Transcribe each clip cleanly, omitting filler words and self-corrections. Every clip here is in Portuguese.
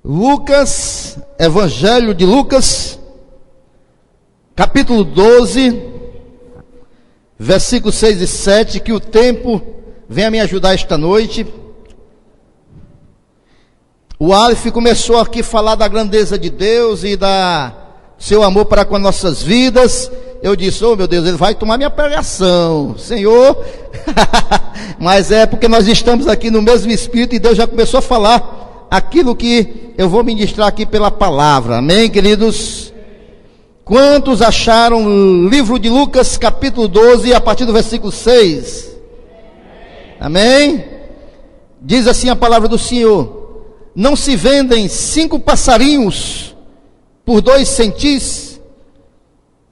Lucas, Evangelho de Lucas, capítulo 12, versículos 6 e 7, que o tempo venha me ajudar esta noite. O Aleph começou aqui a falar da grandeza de Deus e da seu amor para com as nossas vidas. Eu disse, oh meu Deus, ele vai tomar minha pregação, Senhor. Mas é porque nós estamos aqui no mesmo Espírito e Deus já começou a falar aquilo que eu vou ministrar aqui pela palavra. Amém, queridos? Quantos acharam o livro de Lucas, capítulo 12, a partir do versículo 6? Amém? Diz assim a palavra do Senhor: não se vendem 5 passarinhos por 2 centis,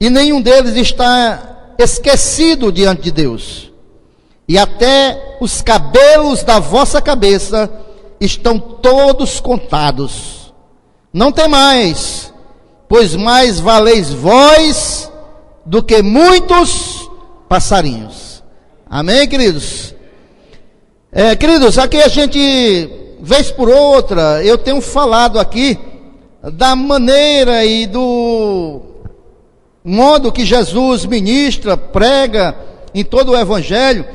e nenhum deles está esquecido diante de Deus, e até os cabelos da vossa cabeça estão todos contados. Não temais, pois mais valeis vós do que muitos passarinhos. Amém, queridos? Queridos, aqui a gente, vez por outra, eu tenho falado aqui da maneira e do modo que Jesus ministra, prega em todo o Evangelho,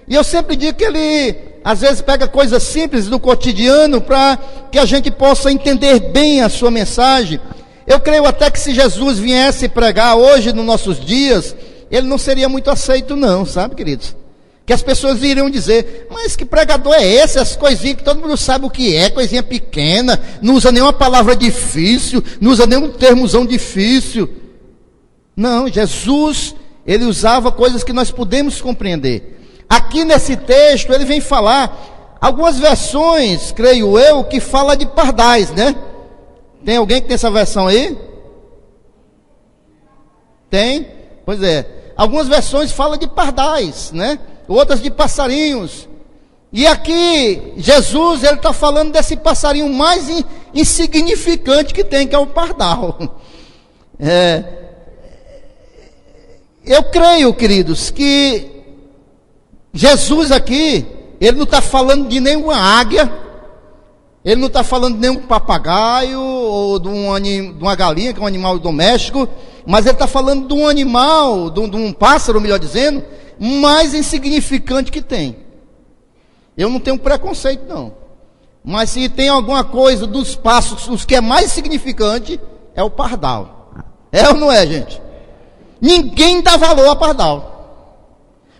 e eu sempre digo que ele às vezes pega coisas simples do cotidiano para que a gente possa entender bem a sua mensagem. Eu creio até que se Jesus viesse pregar hoje nos nossos dias, ele não seria muito aceito não, sabe, queridos? Que as pessoas iriam dizer, mas que pregador é esse? As coisinhas que todo mundo sabe o que é, coisinha pequena, não usa nenhuma palavra difícil, não usa nenhum termozão difícil. Não, Jesus, ele usava coisas que nós podemos compreender. Aqui nesse texto ele vem falar, algumas versões, creio eu, que fala de pardais, né? Tem alguém que tem essa versão aí? Tem? Pois é. Algumas versões falam de pardais, né? Outras de passarinhos. E aqui, Jesus, ele está falando desse passarinho mais insignificante que tem, que é o pardal. Eu creio, queridos, que Jesus aqui, ele não está falando de nenhuma águia, ele não está falando de nenhum papagaio, ou de uma galinha, que é um animal doméstico, mas ele está falando de um animal, de um pássaro, melhor dizendo, mais insignificante que tem. Eu não tenho preconceito não, mas se tem alguma coisa dos pássaros, os que é mais significante, é o pardal. É ou não é, gente? Ninguém dá valor a pardal.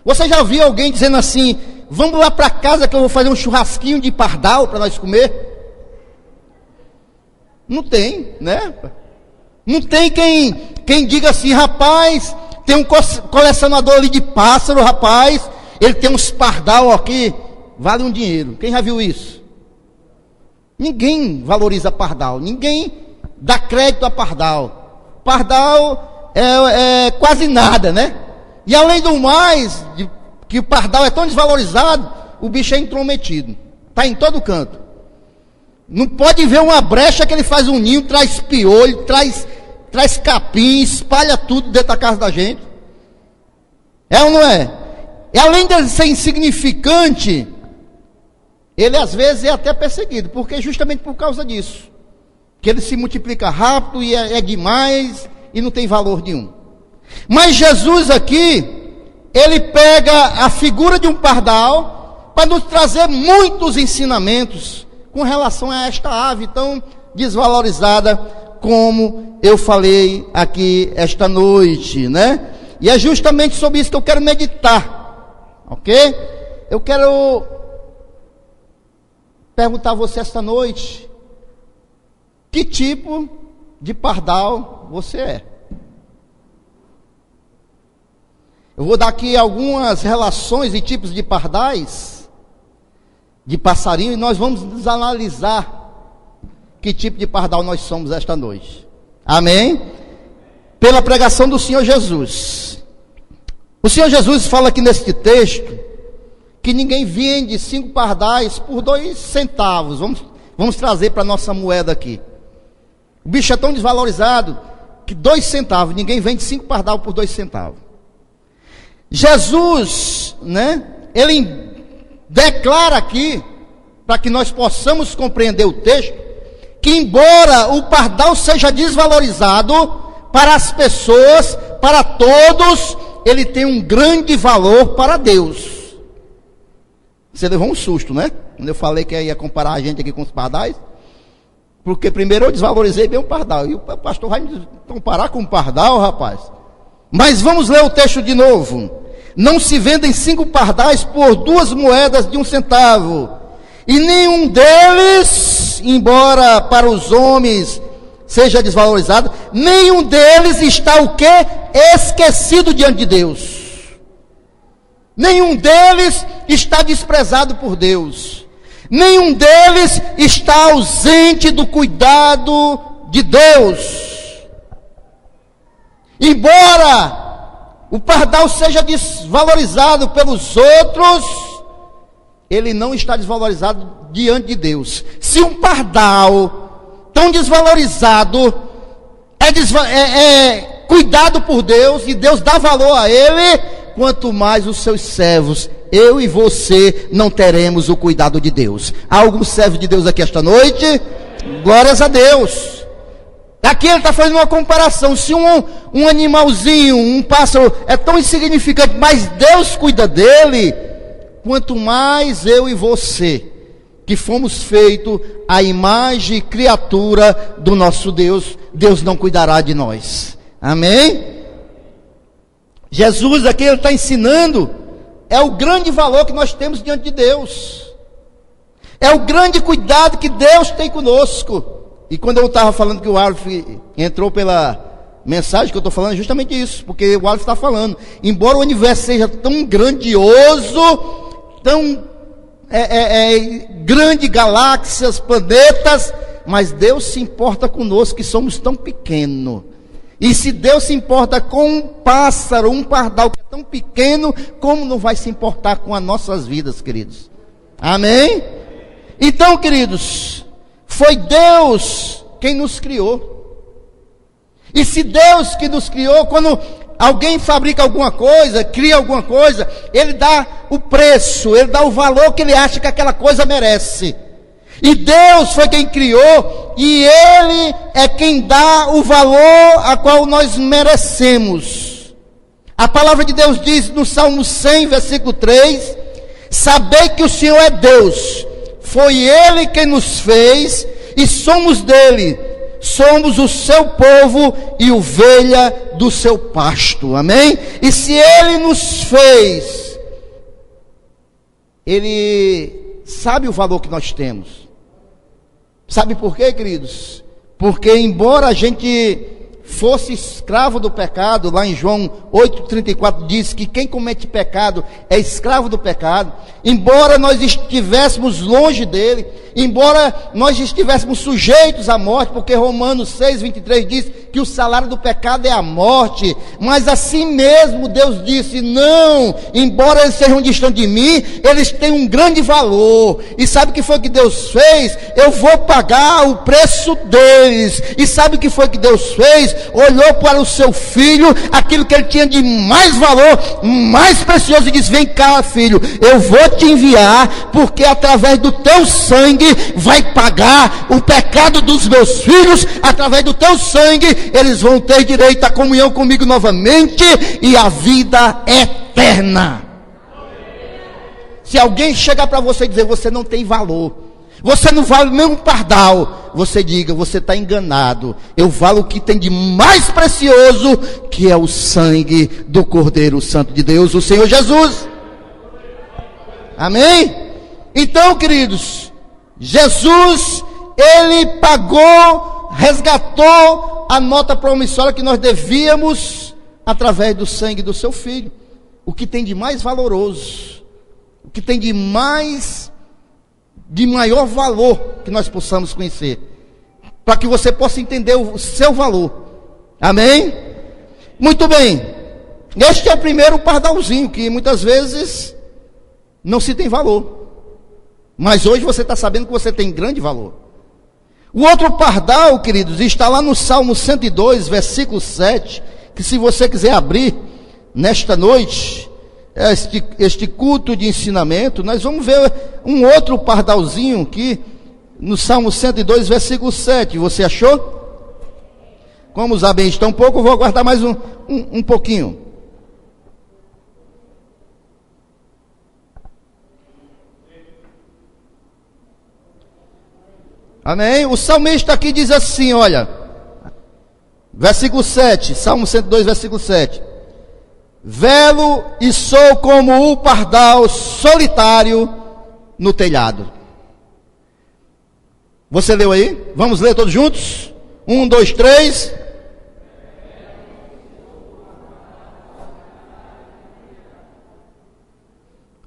Você já viu alguém dizendo assim, vamos lá para casa que eu vou fazer um churrasquinho de pardal para nós comer? Não tem, né? Não tem quem diga assim, rapaz, tem um colecionador ali de pássaro, rapaz, ele tem uns pardal aqui, vale um dinheiro. Quem já viu isso? Ninguém valoriza pardal, ninguém dá crédito a pardal. Pardal é quase nada, né? E além do mais, que o pardal é tão desvalorizado, o bicho é intrometido, está em todo canto. Não pode ver uma brecha que ele faz um ninho, traz piolho, traz capim, espalha tudo dentro da casa da gente. É ou não é? E além de ser insignificante, ele às vezes é até perseguido, porque justamente por causa disso, que ele se multiplica rápido e é demais e não tem valor nenhum. Mas Jesus aqui, ele pega a figura de um pardal para nos trazer muitos ensinamentos com relação a esta ave tão desvalorizada, como eu falei aqui esta noite, né? E é justamente sobre isso que eu quero meditar, ok? Eu quero perguntar a você esta noite, que tipo de pardal você é? Eu vou dar aqui algumas relações e tipos de pardais, de passarinho, e nós vamos analisar que tipo de pardal nós somos esta noite. Amém? Pela pregação do Senhor Jesus. O Senhor Jesus fala aqui neste texto que ninguém vende 5 pardais por 2 centavos. Vamos trazer para a nossa moeda aqui. O bicho é tão desvalorizado que 2 centavos, ninguém vende 5 pardal por 2 centavos. Jesus, né, ele declara aqui, para que nós possamos compreender o texto, que embora o pardal seja desvalorizado para as pessoas, para todos, ele tem um grande valor para Deus. Você levou um susto, né? Quando eu falei que ia comparar a gente aqui com os pardais. Porque primeiro eu desvalorizei bem o pardal. E o pastor vai me comparar com o pardal, rapaz. Mas vamos ler o texto de novo. Não se vendem 5 pardais por 2 moedas de 1 centavo. E nenhum deles, embora para os homens seja desvalorizado, nenhum deles está o quê? Esquecido diante de Deus. Nenhum deles está desprezado por Deus. Nenhum deles está ausente do cuidado de Deus. Embora o pardal seja desvalorizado pelos outros, ele não está desvalorizado diante de Deus. Se um pardal tão desvalorizado é cuidado por Deus, e Deus dá valor a ele, quanto mais os seus servos, eu e você, não teremos o cuidado de Deus. Há algum servo de Deus aqui esta noite? Glórias a Deus. Aqui ele está fazendo uma comparação. Se um animalzinho, um pássaro é tão insignificante, mas Deus cuida dele, quanto mais eu e você, que fomos feitos à imagem e criatura do nosso Deus, Deus não cuidará de nós. Amém? Jesus aqui ele está ensinando, é o grande valor que nós temos diante de Deus, é o grande cuidado que Deus tem conosco. E quando eu estava falando que o Alf entrou pela mensagem que eu estou falando, é justamente isso, porque o Alf está falando, embora o universo seja tão grandioso, tão grande, galáxias, planetas, mas Deus se importa conosco, que somos tão pequenos. E se Deus se importa com um pássaro, um pardal que é tão pequeno, como não vai se importar com as nossas vidas, queridos? Amém? Então, queridos, foi Deus quem nos criou. E se Deus que nos criou, quando alguém fabrica alguma coisa, cria alguma coisa, ele dá o preço, ele dá o valor que ele acha que aquela coisa merece. E Deus foi quem criou, e Ele é quem dá o valor a qual nós merecemos. A palavra de Deus diz no Salmo 100, versículo 3, sabei que o Senhor é Deus, foi Ele quem nos fez, e somos dele, somos o seu povo e ovelha do seu pasto, amém? E se Ele nos fez, Ele sabe o valor que nós temos. Sabe por quê, queridos? Porque embora a gente fosse escravo do pecado, lá em João 8,34 diz que quem comete pecado é escravo do pecado, embora nós estivéssemos longe dele, embora nós estivéssemos sujeitos à morte, porque Romanos 6,23 diz que o salário do pecado é a morte, mas assim mesmo Deus disse, não, embora eles sejam distantes de mim, eles têm um grande valor, e sabe o que foi que Deus fez? Eu vou pagar o preço deles. E sabe o que foi que Deus fez? Olhou para o seu filho, aquilo que ele tinha de mais valor, mais precioso, e disse, vem cá, filho, eu vou te enviar, porque através do teu sangue vai pagar o pecado dos meus filhos, através do teu sangue eles vão ter direito à comunhão comigo novamente e à vida eterna. Se alguém chegar para você e dizer, você não tem valor, você não vale nem um pardal, você diga, você está enganado, eu valo o que tem de mais precioso, que é o sangue do Cordeiro Santo de Deus, o Senhor Jesus. Amém? Então, queridos, Jesus, Ele pagou, resgatou a nota promissória que nós devíamos, através do sangue do seu Filho, o que tem de mais valoroso, o que tem de maior valor que nós possamos conhecer, para que você possa entender o seu valor. Amém? Muito bem, este é o primeiro pardalzinho, que muitas vezes não se tem valor, mas hoje você está sabendo que você tem grande valor. O outro pardal, queridos, está lá no Salmo 102, versículo 7, que se você quiser abrir nesta noite, este culto de ensinamento, nós vamos ver um outro pardalzinho que no Salmo 102, versículo 7. Você achou? Como os amém estão pouco, eu vou aguardar mais um pouquinho. Amém? O salmista aqui diz assim, olha, versículo 7, Salmo 102, versículo 7. Velo e sou como o pardal solitário no telhado. Você leu aí? Vamos ler todos juntos? 1, 2, 3.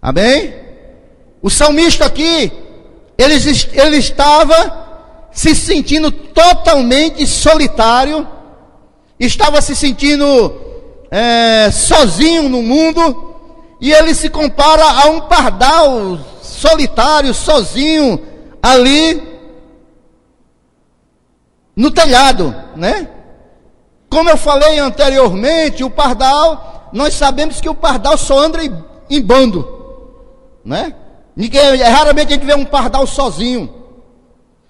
Amém? O salmista aqui, ele estava se sentindo totalmente solitário, estava se sentindo sozinho no mundo, e ele se compara a um pardal solitário, sozinho, ali no telhado, né? Como eu falei anteriormente, o pardal, nós sabemos que o pardal só anda em bando, né? Raramente a gente vê um pardal sozinho.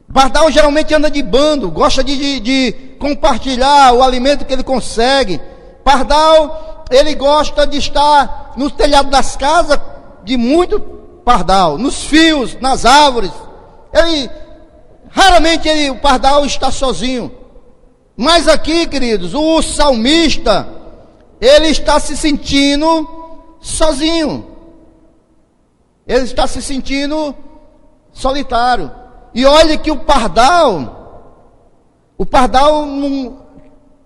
O pardal geralmente anda de bando, gosta de compartilhar o alimento que ele consegue. Pardal, ele gosta de estar no telhado das casas, de muito pardal, nos fios, nas árvores. Raramente o pardal está sozinho. Mas aqui, queridos, o salmista, ele está se sentindo sozinho. Ele está se sentindo solitário. E olha que o pardal não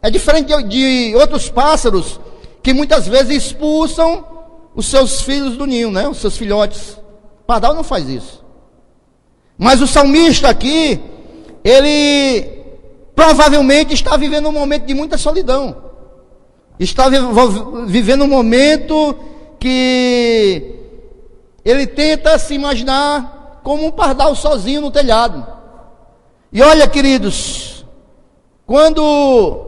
é diferente de outros pássaros que muitas vezes expulsam os seus filhos do ninho, né? Os seus filhotes. O pardal não faz isso. Mas o salmista aqui, ele provavelmente está vivendo um momento de muita solidão. Está vivendo um momento que ele tenta se imaginar como um pardal sozinho no telhado. E olha, queridos, quando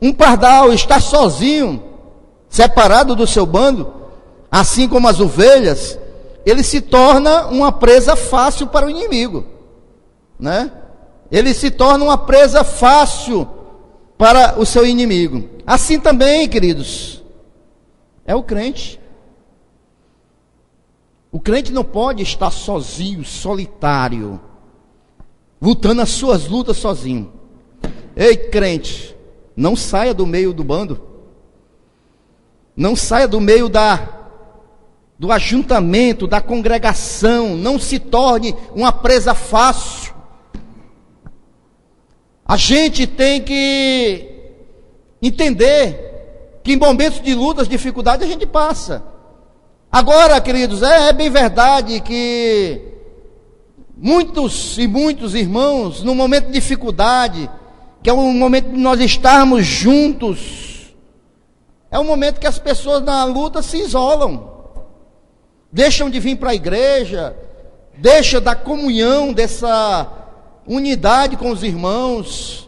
um pardal está sozinho, separado do seu bando, assim como as ovelhas, ele se torna uma presa fácil para o inimigo, né? Ele se torna uma presa fácil para o seu inimigo. Assim também, queridos, é o crente. O crente não pode estar sozinho, solitário, lutando as suas lutas sozinho. Ei, crente, não saia do meio do bando. Não saia do meio do ajuntamento, da congregação. Não se torne uma presa fácil. A gente tem que entender que em momentos de lutas, dificuldades, a gente passa. Agora, queridos, é bem verdade que muitos irmãos, no momento de dificuldade, que é um momento de nós estarmos juntos, é um momento que as pessoas na luta se isolam, deixam de vir para a igreja, deixam da comunhão, dessa unidade com os irmãos.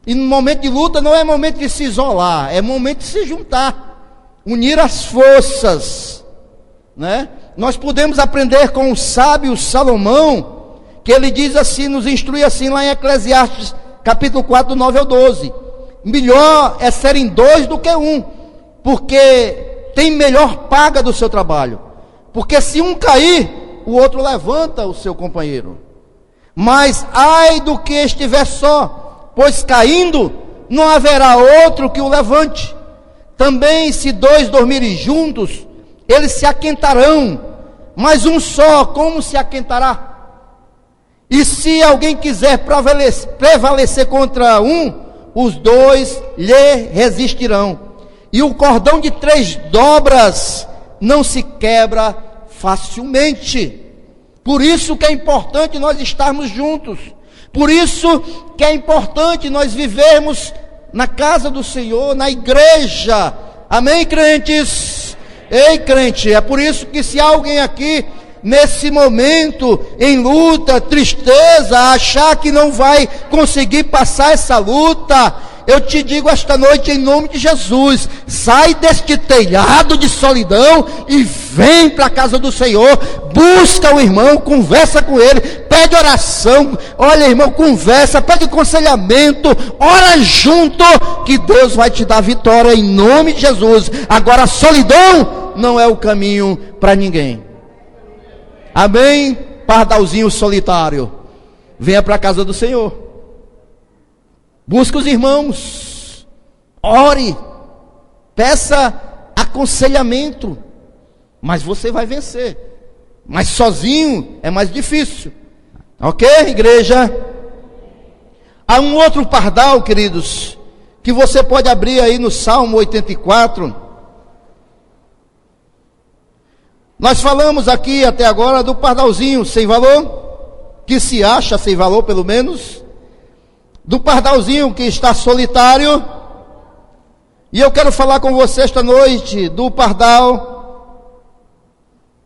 E no momento de luta não é momento de se isolar, é momento de se juntar, unir as forças, né? Nós podemos aprender com o sábio Salomão, que ele diz assim, nos instrui assim lá em Eclesiastes, capítulo 4, do 9 ao 12. Melhor é serem dois do que um, porque tem melhor paga do seu trabalho. Porque se um cair, o outro levanta o seu companheiro. Mas ai do que estiver só, pois caindo não haverá outro que o levante. Também se dois dormirem juntos, eles se aquentarão, mas um só, como se aquentará? E se alguém quiser prevalecer contra um, os dois lhe resistirão. E o cordão de 3 dobras não se quebra facilmente. Por isso que é importante nós estarmos juntos. Por isso que é importante nós vivermos na casa do Senhor, na igreja. Amém, crentes? Ei, crente, é por isso que se alguém aqui, nesse momento, em luta, tristeza, achar que não vai conseguir passar essa luta, eu te digo esta noite em nome de Jesus, sai deste telhado de solidão e vem para a casa do Senhor, busca o irmão, conversa com ele, pede oração, olha irmão, conversa, pede aconselhamento, ora junto, que Deus vai te dar vitória em nome de Jesus. Agora a solidão não é o caminho para ninguém. Amém? Pardalzinho solitário, venha para a casa do Senhor, busque os irmãos, ore, peça aconselhamento, mas você vai vencer. Mas sozinho é mais difícil, ok, igreja? Há um outro pardal, queridos, que você pode abrir aí no Salmo 84. Nós falamos aqui até agora do pardalzinho sem valor, que se acha sem valor pelo menos, do pardalzinho que está solitário, e eu quero falar com você esta noite do pardal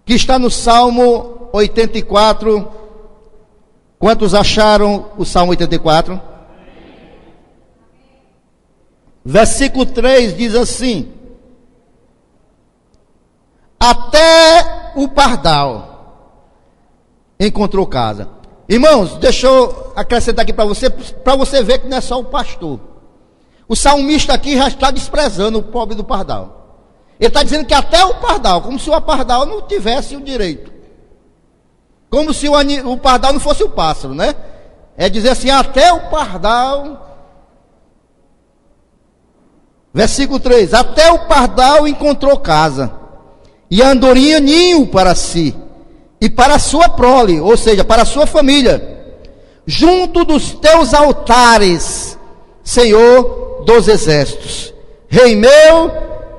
que está no Salmo 84. Quantos acharam o Salmo 84? Versículo 3 diz assim: até o pardal encontrou casa. Irmãos, deixa eu acrescentar aqui para você ver que não é só o pastor. O salmista aqui já está desprezando o pobre do pardal. Ele está dizendo que até o pardal, como se o pardal não tivesse o direito, como se o pardal não fosse o pássaro, né? É dizer assim, até o pardal. Versículo 3: até o pardal encontrou casa, e a andorinha ninho para si, e para a sua prole, ou seja, para a sua família, junto dos teus altares, Senhor dos exércitos, Rei meu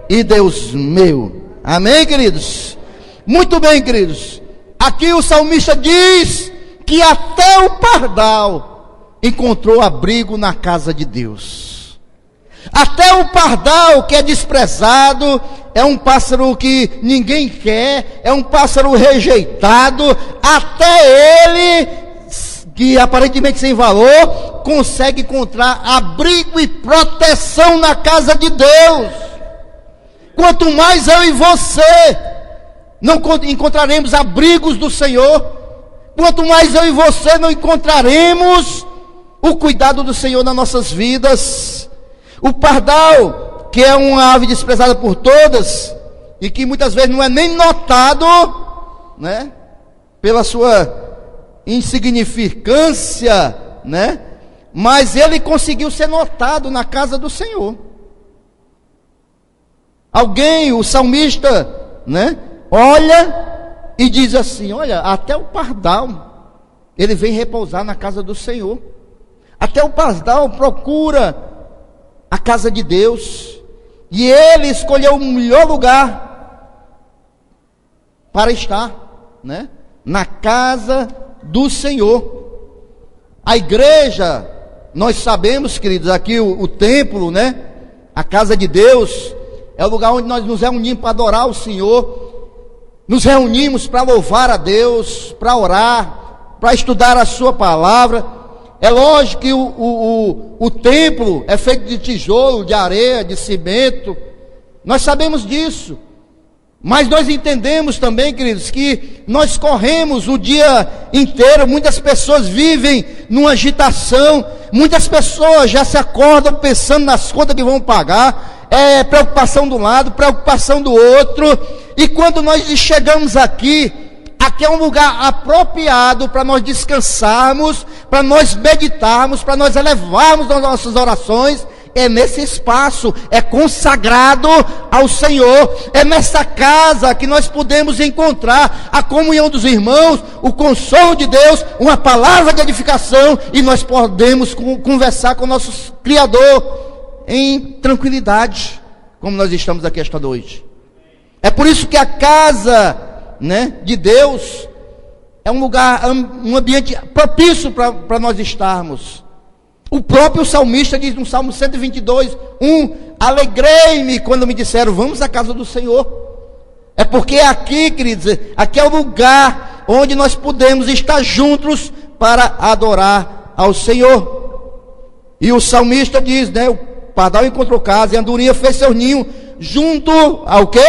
e Deus meu. Amém, queridos? Muito bem, queridos. Aqui o salmista diz que até o pardal encontrou abrigo na casa de Deus. Até o pardal que é desprezado, é um pássaro que ninguém quer, é um pássaro rejeitado, até ele, que aparentemente sem valor, consegue encontrar abrigo e proteção na casa de Deus. Quanto mais eu e você não encontraremos abrigos do Senhor, quanto mais eu e você não encontraremos o cuidado do Senhor nas nossas vidas. O pardal, que é uma ave desprezada por todas, e que muitas vezes não é nem notado, né, pela sua insignificância, né, mas ele conseguiu ser notado na casa do Senhor. Alguém, o salmista, né, olha e diz assim: olha, até o pardal, ele vem repousar na casa do Senhor. Até o pardal procura a casa de Deus, e ele escolheu o melhor lugar para estar, né, na casa do Senhor. A igreja, nós sabemos, queridos, aqui o templo, né, a casa de Deus, é o lugar onde nós nos reunimos para adorar o Senhor, nos reunimos para louvar a Deus, para orar, para estudar a sua palavra. É lógico que o templo é feito de tijolo, de areia, de cimento, nós sabemos disso, mas nós entendemos também, queridos, que nós corremos o dia inteiro, muitas pessoas vivem numa agitação, muitas pessoas já se acordam pensando nas contas que vão pagar, preocupação de um lado, preocupação do outro, e quando nós chegamos aqui é um lugar apropriado para nós descansarmos, para nós meditarmos, para nós elevarmos as nossas orações. É nesse espaço, é consagrado ao Senhor, é nessa casa que nós podemos encontrar a comunhão dos irmãos, o consolo de Deus, uma palavra de edificação, e nós podemos conversar com o nosso Criador em tranquilidade, como nós estamos aqui esta noite. É por isso que a casa, né, de Deus é um lugar, um ambiente propício para nós estarmos. O próprio salmista diz no Salmo 122, 1: alegrei-me quando me disseram, vamos à casa do Senhor. É porque aqui, queridos, aqui é o lugar onde nós podemos estar juntos para adorar ao Senhor. E o salmista diz, né, pardal encontrou casa e a andorinha fez seu ninho junto ao quê?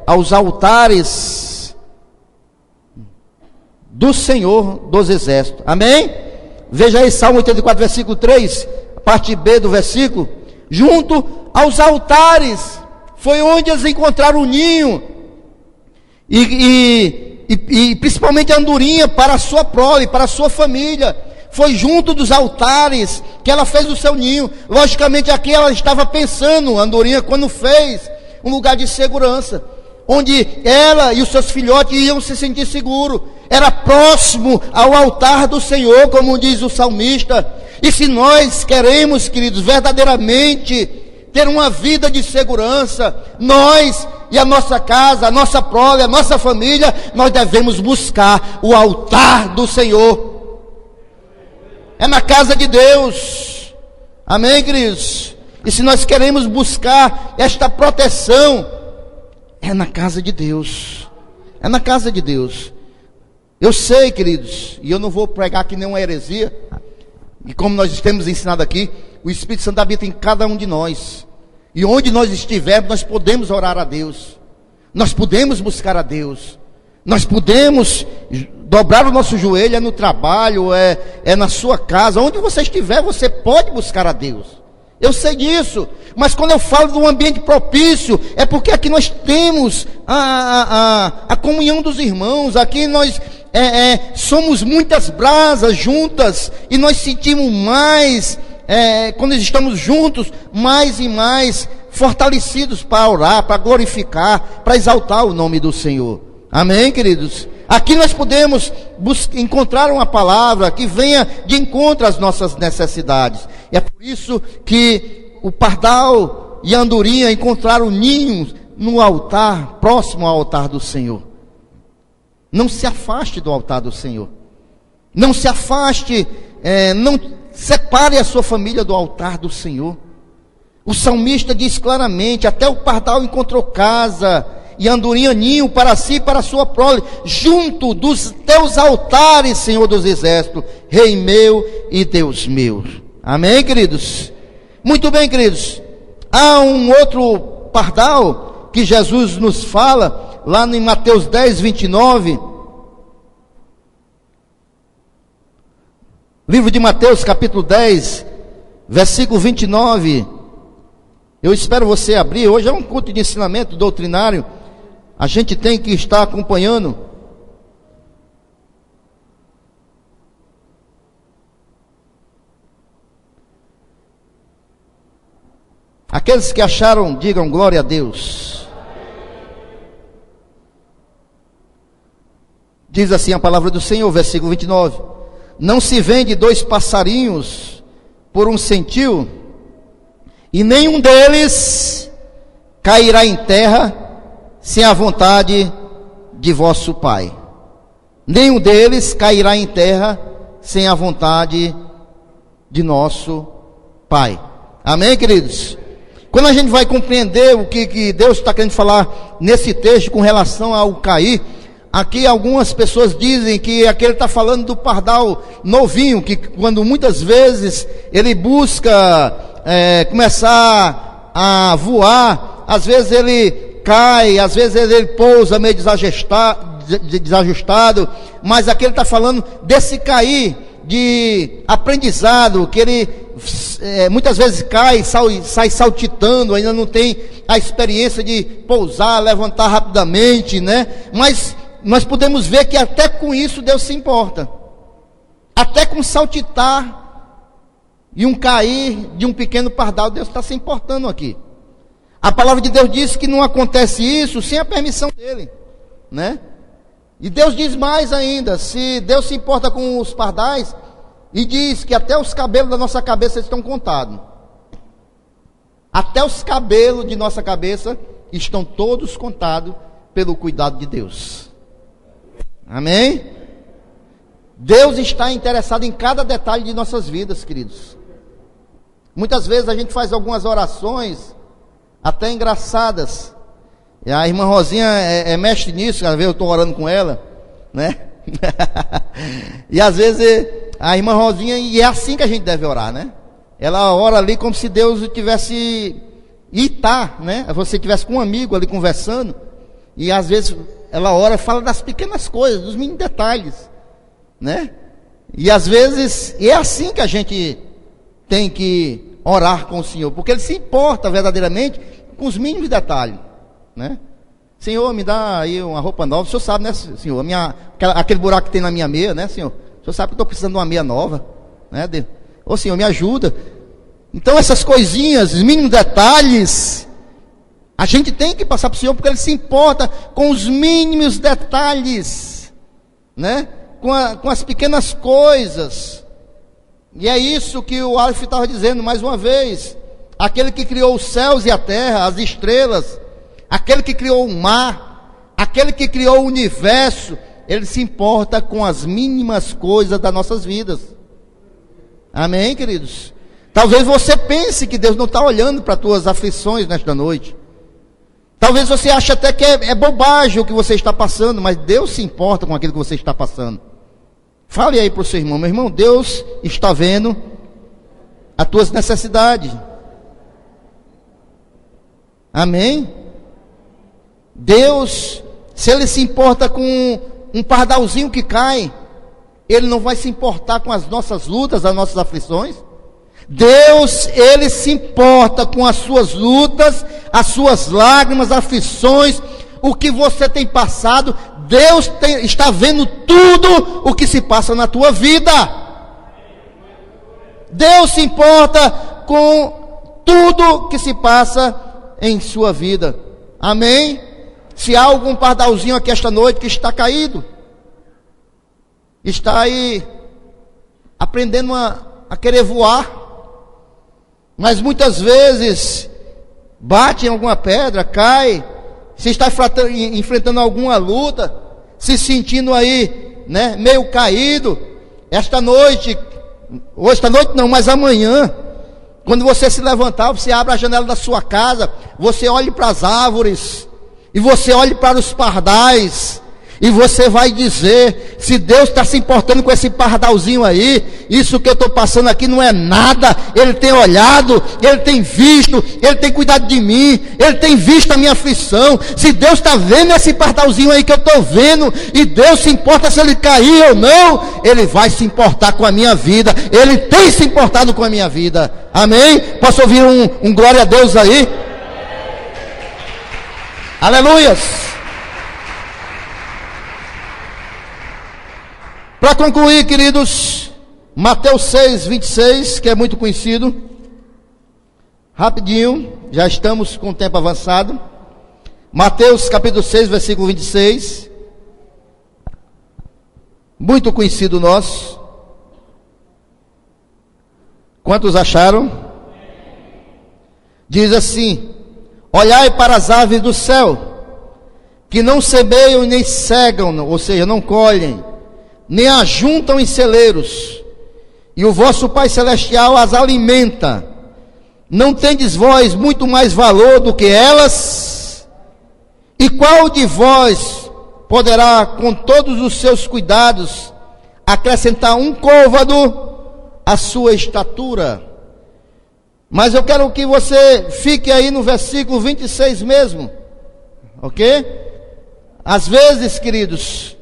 Aos altares do Senhor dos Exércitos. Amém? Veja aí Salmo 84, versículo 3, parte B do versículo. Junto aos altares foi onde eles encontraram o ninho. E principalmente a andorinha para a sua prole, para a sua família. Foi junto dos altares que ela fez o seu ninho. Logicamente aqui ela estava pensando, a andorinha, quando fez um lugar de segurança, onde ela e os seus filhotes iam se sentir seguros. Era próximo ao altar do Senhor, como diz o salmista. E se nós queremos, queridos, verdadeiramente ter uma vida de segurança, nós e a nossa casa, a nossa prole, a nossa família, nós devemos buscar o altar do Senhor. É na casa de Deus. Amém, queridos? E se nós queremos buscar esta proteção, é na casa de Deus. É na casa de Deus. Eu sei, queridos, e eu não vou pregar aqui nenhuma heresia, e como nós temos ensinado aqui, o Espírito Santo habita em cada um de nós. E onde nós estivermos, nós podemos orar a Deus. Nós podemos buscar a Deus. Nós podemos dobrar o nosso joelho, é no trabalho, é na sua casa. Onde você estiver, você pode buscar a Deus. Eu sei disso. Mas quando eu falo de um ambiente propício, é porque aqui nós temos a comunhão dos irmãos. Aqui nós somos muitas brasas juntas. E nós sentimos mais... quando estamos juntos, mais e mais fortalecidos para orar, para glorificar, para exaltar o nome do Senhor. Amém, queridos? Aqui nós podemos encontrar uma palavra que venha de encontro às nossas necessidades. É por isso que o pardal e a andorinha encontraram ninhos no altar, próximo ao altar do Senhor. Não se afaste do altar do Senhor. Não se afaste, não separe a sua família do altar do Senhor. O salmista diz claramente: até o pardal encontrou casa, e a andorinha ninho para si e para a sua prole, junto dos teus altares, Senhor dos Exércitos, Rei meu e Deus meu. Amém, queridos? Muito bem, queridos. Há um outro pardal que Jesus nos fala, lá em Mateus 10, 29. Livro de Mateus, capítulo 10, versículo 29. Eu espero você abrir. Hoje é um culto de ensinamento doutrinário. A gente tem que estar acompanhando. Aqueles que acharam, digam glória a Deus. Diz assim a palavra do Senhor, versículo 29. Não se vende 2 passarinhos por 1 centil, e nenhum deles cairá em terra sem a vontade de vosso Pai. Nenhum deles cairá em terra sem a vontade de nosso Pai. Amém, queridos? Quando a gente vai compreender o que Deus está querendo falar nesse texto com relação ao cair, aqui algumas pessoas dizem que aqui ele está falando do pardal novinho, que quando muitas vezes ele busca começar a voar, às vezes ele cai, às vezes ele pousa meio desajustado, mas aqui ele está falando desse cair de aprendizado, que ele muitas vezes cai, sai saltitando, ainda não tem a experiência de pousar, levantar rapidamente, né? Mas nós podemos ver que até com isso Deus se importa. Até com saltitar e um cair de um pequeno pardal, Deus está se importando aqui. A palavra de Deus diz que não acontece isso sem a permissão dele, né? E Deus diz mais ainda: se Deus se importa com os pardais, e diz que até os cabelos da nossa cabeça estão contados. Até os cabelos de nossa cabeça estão todos contados pelo cuidado de Deus. Amém? Deus está interessado em cada detalhe de nossas vidas, queridos. Muitas vezes a gente faz algumas orações até engraçadas. E a irmã Rosinha é mestre nisso. Às vezes eu estou orando com ela, né? E às vezes a irmã Rosinha, e é assim que a gente deve orar, né? ela ora ali como se Deus tivesse, e tá, né? Você tivesse com um amigo ali conversando, e às vezes ela ora, fala das pequenas coisas, dos mínimos detalhes, né? E às vezes, é assim que a gente tem que orar com o Senhor, porque Ele se importa verdadeiramente com os mínimos detalhes, né? Senhor, me dá aí uma roupa nova. O Senhor sabe, né, Senhor? Aquele buraco que tem na minha meia, né, Senhor? O Senhor sabe que eu estou precisando de uma meia nova, né? Ô, Senhor, me ajuda. Então, essas coisinhas, os mínimos detalhes, a gente tem que passar para o Senhor, porque Ele se importa com os mínimos detalhes, né? Com as pequenas coisas. E é isso que o Aleph estava dizendo mais uma vez. Aquele que criou os céus e a terra, as estrelas, aquele que criou o mar, aquele que criou o universo, Ele se importa com as mínimas coisas das nossas vidas. Amém, queridos? Talvez você pense que Deus não está olhando para as tuas aflições nesta noite. Talvez você ache até que é bobagem o que você está passando, mas Deus se importa com aquilo que você está passando. Fale aí para o seu irmão: meu irmão, Deus está vendo as tuas necessidades. Amém? Deus, se Ele se importa com um pardalzinho que cai, Ele não vai se importar com as nossas lutas, as nossas aflições? Deus, Ele se importa com as suas lutas, as suas lágrimas, aflições, o que você tem passado. Deus está vendo tudo o que se passa na tua vida. Deus se importa com tudo que se passa em sua vida. Amém? Se há algum pardalzinho aqui esta noite que está caído, está aí aprendendo a querer voar, mas muitas vezes bate em alguma pedra, cai, se está enfrentando alguma luta, se sentindo aí, né, meio caído. Esta noite, hoje, esta noite não, mas amanhã, quando você se levantar, você abre a janela da sua casa, você olhe para as árvores, e você olhe para os pardais, e você vai dizer: se Deus está se importando com esse pardalzinho aí, isso que eu estou passando aqui não é nada. Ele tem olhado, Ele tem visto, Ele tem cuidado de mim, Ele tem visto a minha aflição. Se Deus está vendo esse pardalzinho aí que eu estou vendo, e Deus se importa se ele cair ou não, Ele vai se importar com a minha vida. Ele tem se importado com a minha vida. Amém? Posso ouvir um glória a Deus aí? Aleluias! Para concluir, queridos, Mateus 6, 26, que é muito conhecido. Rapidinho, já estamos com o tempo avançado. Mateus capítulo 6, versículo 26. Muito conhecido nosso. Quantos acharam? Diz assim: olhai para as aves do céu, que não semeiam nem cegam, ou seja, não colhem, nem ajuntam em celeiros, e o vosso Pai Celestial as alimenta. Não tendes vós muito mais valor do que elas? E qual de vós poderá, com todos os seus cuidados, acrescentar um côvado à sua estatura? Mas eu quero que você fique aí no versículo 26 mesmo, ok? Às vezes, queridos,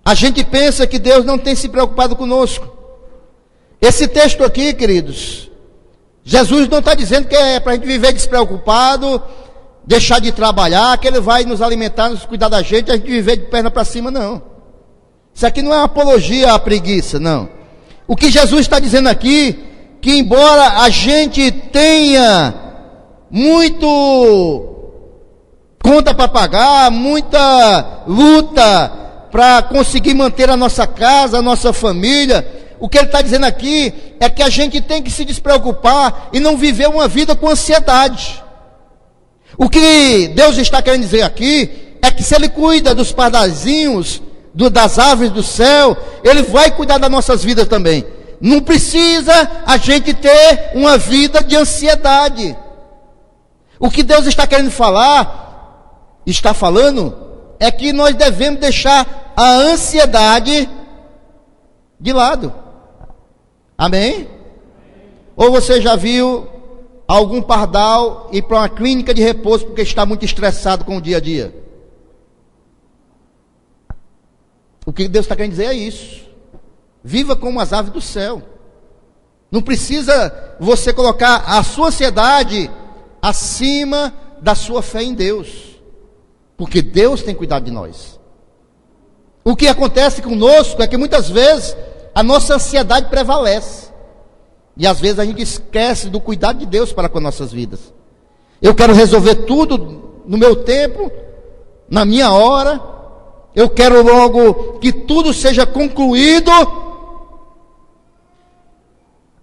a gente pensa que Deus não tem se preocupado conosco. Esse texto aqui, queridos, Jesus não está dizendo que é para a gente viver despreocupado, deixar de trabalhar, que Ele vai nos alimentar, nos cuidar da gente, a gente viver de perna para cima, não. Isso aqui não é uma apologia à preguiça, não. O que Jesus está dizendo aqui, que embora a gente tenha muito conta para pagar, muita luta para conseguir manter a nossa casa, a nossa família, o que Ele está dizendo aqui é que a gente tem que se despreocupar e não viver uma vida com ansiedade. O que Deus está querendo dizer aqui é que se Ele cuida dos pardalzinhos, das aves do céu, Ele vai cuidar das nossas vidas também. Não precisa a gente ter uma vida de ansiedade. O que Deus está querendo falar, está falando, é que nós devemos deixar a ansiedade de lado. Amém? Ou você já viu algum pardal ir para uma clínica de repouso porque está muito estressado com o dia a dia? O que Deus está querendo dizer é isso. Viva como as aves do céu. Não precisa você colocar a sua ansiedade acima da sua fé em Deus, porque Deus tem cuidado de nós. O que acontece conosco é que muitas vezes a nossa ansiedade prevalece, e às vezes a gente esquece do cuidado de Deus para com nossas vidas. Eu quero resolver tudo no meu tempo, na minha hora. Eu quero logo que tudo seja concluído,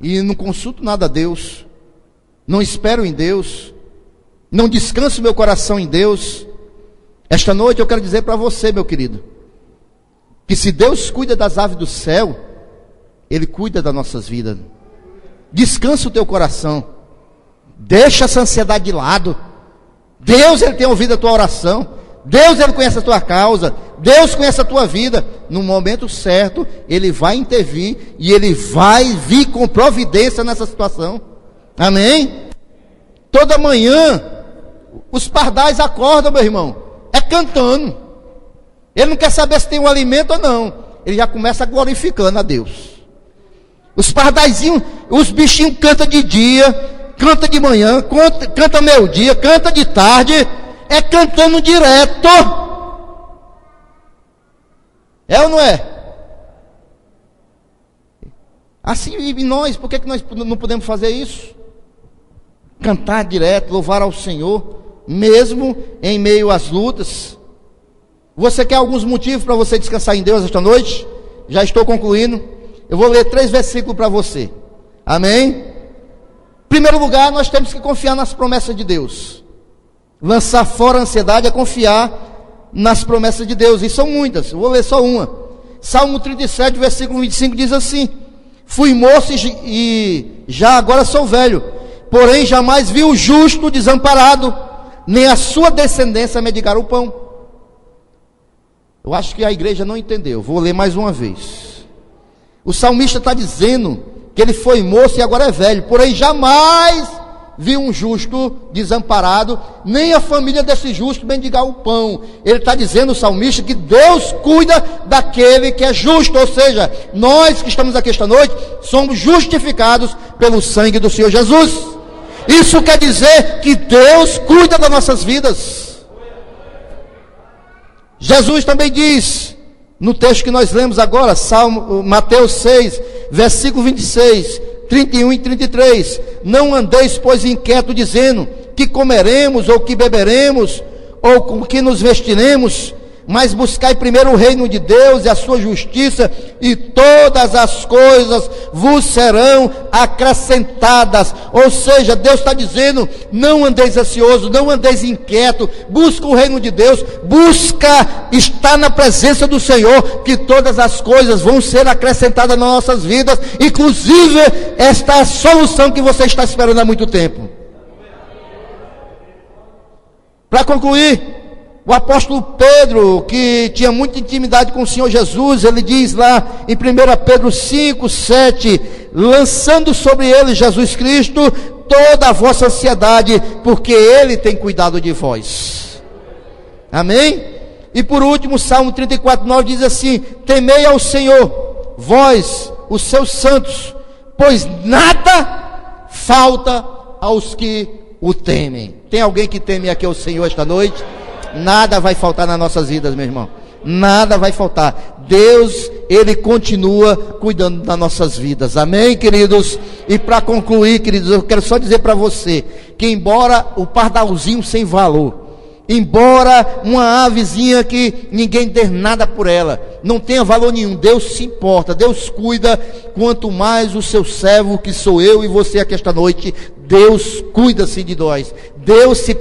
e não consulto nada a Deus, não espero em Deus, não descanso meu coração em Deus. Esta noite eu quero dizer para você, meu querido, que se Deus cuida das aves do céu, Ele cuida das nossas vidas. Descansa o teu coração, deixa essa ansiedade de lado. Deus, Ele tem ouvido a tua oração. Deus, Ele conhece a tua causa. Deus conhece a tua vida. No momento certo, Ele vai intervir e Ele vai vir com providência nessa situação. Amém? Toda manhã os pardais acordam, meu irmão, é cantando. Ele não quer saber se tem um alimento ou não. Ele já começa glorificando a Deus. Os pardaizinhos, os bichinhos cantam de dia, canta de manhã, canta meio-dia, canta de tarde. É cantando direto. É ou não é? Assim, e nós, por que nós não podemos fazer isso? Cantar direto, louvar ao Senhor, mesmo em meio às lutas. Você quer alguns motivos para você descansar em Deus esta noite? Já estou concluindo. Eu vou ler 3 versículos para você. Amém? Em primeiro lugar, nós temos que confiar nas promessas de Deus. Lançar fora a ansiedade é confiar nas promessas de Deus, e são muitas. Eu vou ler só uma. Salmo 37, versículo 25 diz assim: fui moço e já agora sou velho, porém jamais vi o justo desamparado, nem a sua descendência mendigar o pão. Eu acho que a igreja não entendeu. Vou ler mais uma vez. O salmista está dizendo que ele foi moço e agora é velho, porém jamais viu um justo desamparado, nem a família desse justo mendigar o pão. Ele está dizendo, o salmista, que Deus cuida daquele que é justo. Ou seja, nós que estamos aqui esta noite somos justificados pelo sangue do Senhor Jesus. Isso quer dizer que Deus cuida das nossas vidas. Jesus também diz, no texto que nós lemos agora, Mateus 6, versículo 26, 31 e 33, não andeis, pois, inquieto, dizendo, que comeremos, ou que beberemos, ou com que nos vestiremos, mas buscai primeiro o reino de Deus e a sua justiça, e todas as coisas vos serão acrescentadas. Ou seja, Deus está dizendo, não andeis ansioso, não andeis inquieto, busca o reino de Deus, busca estar na presença do Senhor, que todas as coisas vão ser acrescentadas nas nossas vidas, inclusive esta solução que você está esperando há muito tempo. Para concluir, o apóstolo Pedro, que tinha muita intimidade com o Senhor Jesus, ele diz lá em 1 Pedro 5, 7, lançando sobre ele, Jesus Cristo, toda a vossa ansiedade, porque Ele tem cuidado de vós. Amém? E por último, Salmo 34, 9 diz assim, temei ao Senhor, vós, os seus santos, pois nada falta aos que o temem. Tem alguém que teme aqui ao Senhor esta noite? Nada vai faltar nas nossas vidas, meu irmão. Nada vai faltar. Deus, Ele continua cuidando das nossas vidas. Amém, queridos? E para concluir, queridos, eu quero só dizer para você que embora o pardalzinho sem valor, embora uma avezinha que ninguém dê nada por ela, não tenha valor nenhum, Deus se importa, Deus cuida, quanto mais o seu servo, que sou eu e você aqui esta noite, Deus cuida-se de nós. Deus se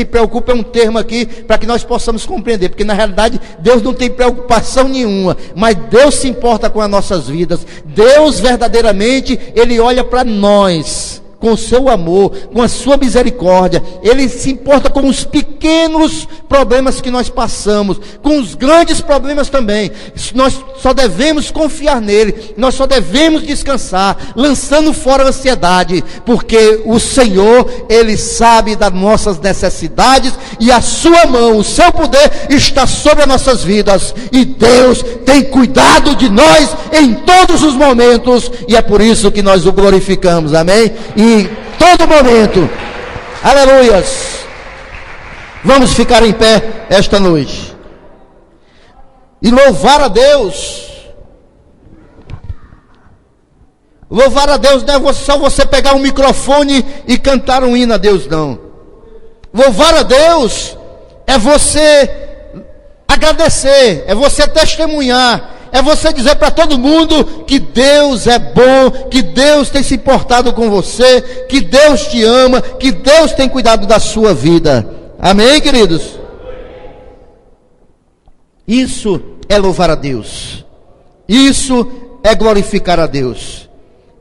preocupa, é um termo aqui para que nós possamos compreender, porque na realidade Deus não tem preocupação nenhuma, mas Deus se importa com as nossas vidas. Deus verdadeiramente, Ele olha para nós com o seu amor, com a sua misericórdia. Ele se importa com os pequenos problemas que nós passamos, com os grandes problemas também. Nós só devemos confiar nele, nós só devemos descansar, lançando fora a ansiedade, porque o Senhor, Ele sabe das nossas necessidades, e a sua mão, o seu poder está sobre as nossas vidas, e Deus tem cuidado de nós em todos os momentos, e é por isso que nós o glorificamos, amém? E todo momento, aleluias. Vamos ficar em pé esta noite e louvar a Deus. Louvar a Deus não é só você pegar um microfone e cantar um hino a Deus, não. Louvar a Deus é você agradecer, é você testemunhar, é você dizer para todo mundo que Deus é bom, que Deus tem se importado com você, que Deus te ama, que Deus tem cuidado da sua vida. Amém, queridos? Isso é louvar a Deus. Isso é glorificar a Deus.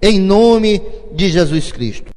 Em nome de Jesus Cristo.